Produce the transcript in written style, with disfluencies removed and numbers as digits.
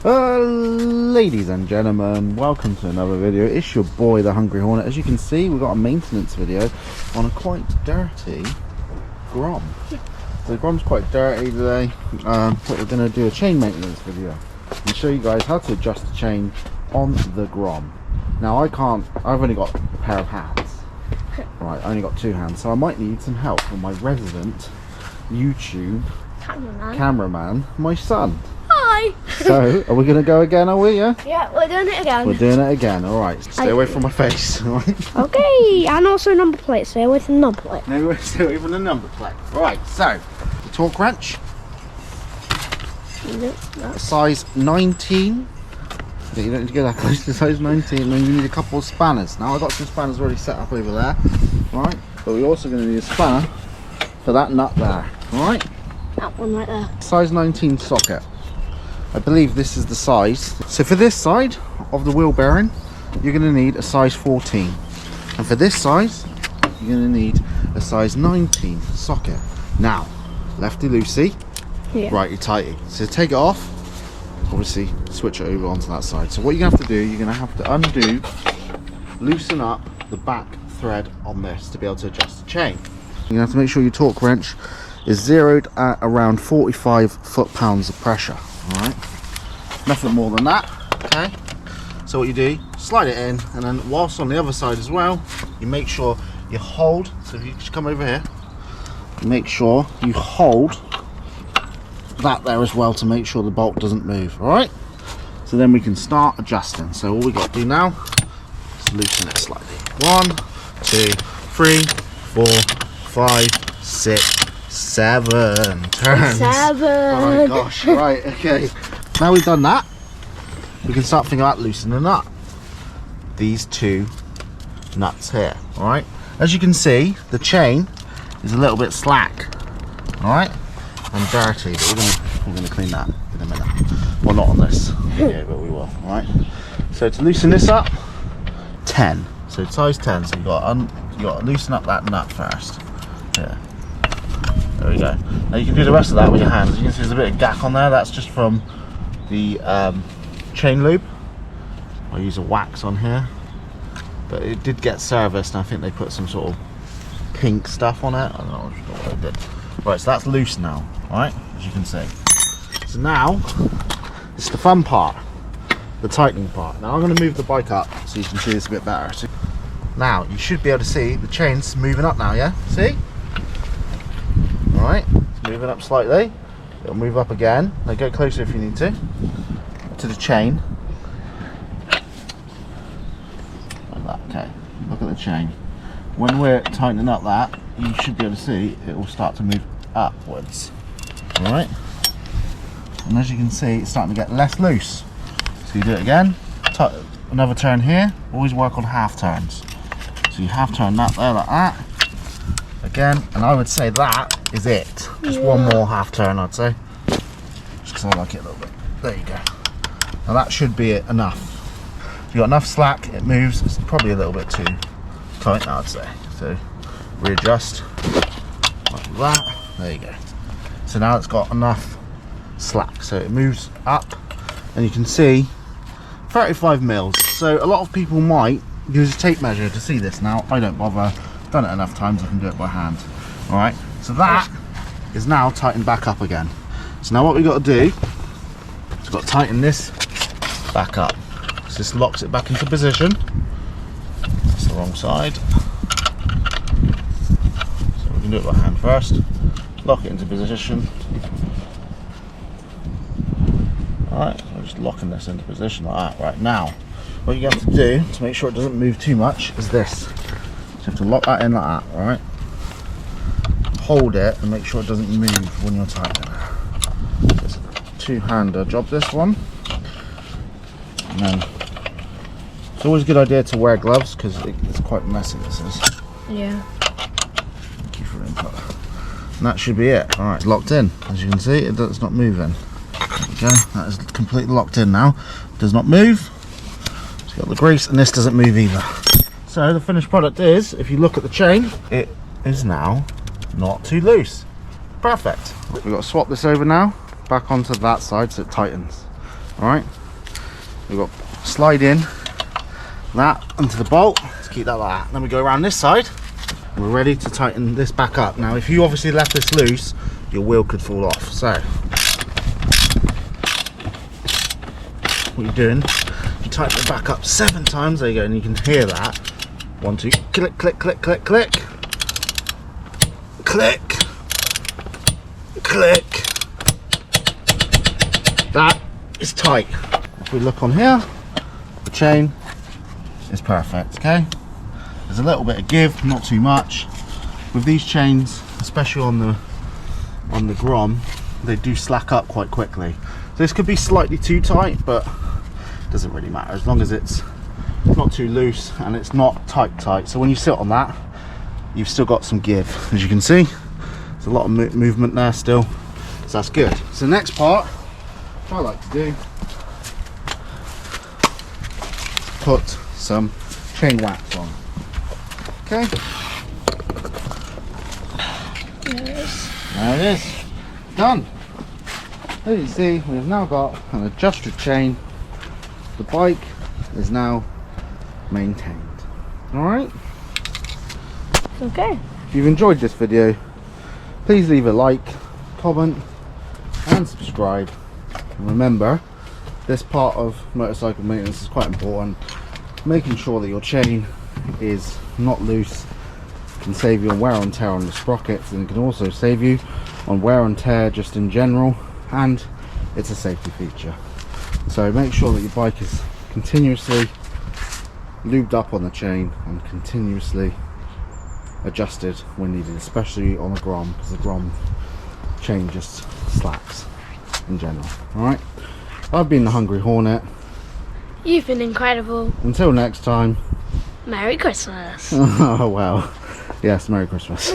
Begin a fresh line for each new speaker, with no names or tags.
Ladies and gentlemen, welcome to another video. It's your boy the Hungry Hornet. As you can see, we've got a maintenance video on a quite dirty Grom. So the Grom's quite dirty today, but we're going to do a chain maintenance video and show you guys how to adjust the chain on the Grom. Now I've only got a pair of hands, right, I only got two hands, so I might need some help from my resident YouTube cameraman, my son.
Hi!
So, are we going to go again, are we, yeah?
Yeah, we're doing it again.
We're doing it again, alright. Stay away from my face, alright?
Okay, and also number plate, stay away from the number plate.
No, stay away from the number plate. Alright, so, the torque wrench. Size 19. Yeah, you don't need to go that close to size 19, and then you need a couple of spanners. Now, I've got some spanners already set up over there, right? But we're also going to need a spanner for that nut there, alright?
That one right there.
Size 19 socket. I believe this is the size. So for this side of the wheel bearing, you're going to need a size 14. And for this size, you're going to need a size 19 socket. Now, lefty loosey, righty tighty. So take it off, obviously switch it over onto that side. So what you're going to have to do, you're going to have to undo, loosen up the back thread on this to be able to adjust the chain. You're going to have to make sure your torque wrench is zeroed at around 45 foot-pounds of pressure. Alright, nothing more than that. Okay, so what you do, slide it in, and then whilst on the other side as well, you make sure you hold. So if you just come over here, make sure you hold that there as well to make sure the bolt doesn't move. Alright, so then we can start adjusting. So all we got to do now is loosen it slightly. 1, 2, 3, 4, 5, 6, 7 turns.
7.
Oh my gosh, right, okay. Now we've done that, we can start thinking about loosening up these two nuts here, alright? As you can see, the chain is a little bit slack, alright? And dirty, but we're gonna clean that in a minute. Well, not on this video, but we will, alright? So to loosen this up, 10. So size 10, so you got to loosen up that nut first. Yeah. There we go. Now you can do the rest of that with your hands. You can see there's a bit of gack on there. That's just from the chain lube. I use a wax on here, but it did get serviced, and I think they put some sort of pink stuff on it. I don't know what they did. Right, so that's loose now. Right, as you can see. So now it's the fun part, the tightening part. Now I'm going to move the bike up so you can see this a bit better. So now you should be able to see the chain's moving up now. Yeah, see? Alright, it's moving up slightly. It'll move up again. Now go closer if you need to the chain. Like that, okay. Look at the chain. When we're tightening up that, you should be able to see it will start to move upwards. Alright? And as you can see, it's starting to get less loose. So you do it again. Another turn here. Always work on half turns. So you half turn that there like that. Again, and I would say that is it. Just one more half turn, I'd say. Just because I like it a little bit. There you go. Now that should be it enough. If you've got enough slack, it moves. It's probably a little bit too tight now, I'd say. So readjust like that. There you go. So now it's got enough slack. So it moves up, and you can see 35 mils. So a lot of people might use a tape measure to see this. Now I don't bother. Done it enough times, I can do it by hand. Alright, so that is now tightened back up again. So now what we've got to do is we've got to tighten this back up. So this locks it back into position. That's the wrong side. So we can do it by hand first. Lock it into position. Alright, we're just locking this into position like that. Right, now what you have to do to make sure it doesn't move too much is this. So you have to lock that in like that, alright? Hold it and make sure it doesn't move when you're tightening. It's a two-hander job, this one. And then it's always a good idea to wear gloves because it's quite messy, this is.
Yeah.
Thank you for input. And that should be it. Alright, it's locked in. As you can see, it's not moving. There we go. That is completely locked in now. It does not move. It's got the grease, and this doesn't move either. So the finished product is, if you look at the chain, it is now not too loose. Perfect. We've got to swap this over now, back onto that side so it tightens. Alright, we've got slide in that onto the bolt. Let's keep that like that. Then we go around this side. We're ready to tighten this back up. Now if you obviously left this loose, your wheel could fall off. So what you're doing, you tighten it back up 7 times. There you go, and you can hear that. 1, 2, click, click, click, click, click, click, click. That is tight. If we look on here, the chain is perfect. Okay, there's a little bit of give, not too much. With these chains, especially on the Grom, they do slack up quite quickly. So this could be slightly too tight, but it doesn't really matter as long as it's not too loose and it's not tight. So when you sit on that, you've still got some give. As you can see, there's a lot of movement there still, so that's good. So the next part, what I like to do, put some chain wax on. Okay. There it is. Done. As you see, we've now got an adjusted chain. The bike is now maintained. Alright?
Okay.
If you've enjoyed this video, please leave a like, comment and subscribe. And remember, this part of motorcycle maintenance is quite important. Making sure that your chain is not loose can save you on wear and tear on the sprockets, and it can also save you on wear and tear just in general, and it's a safety feature. So make sure that your bike is continuously lubed up on the chain and continuously adjusted when needed, especially on the Grom, because the Grom chain just slacks in general. Alright, I've been the Hungry Hornet.
You've been incredible.
Until next time.
Merry Christmas.
Oh well, yes, Merry Christmas.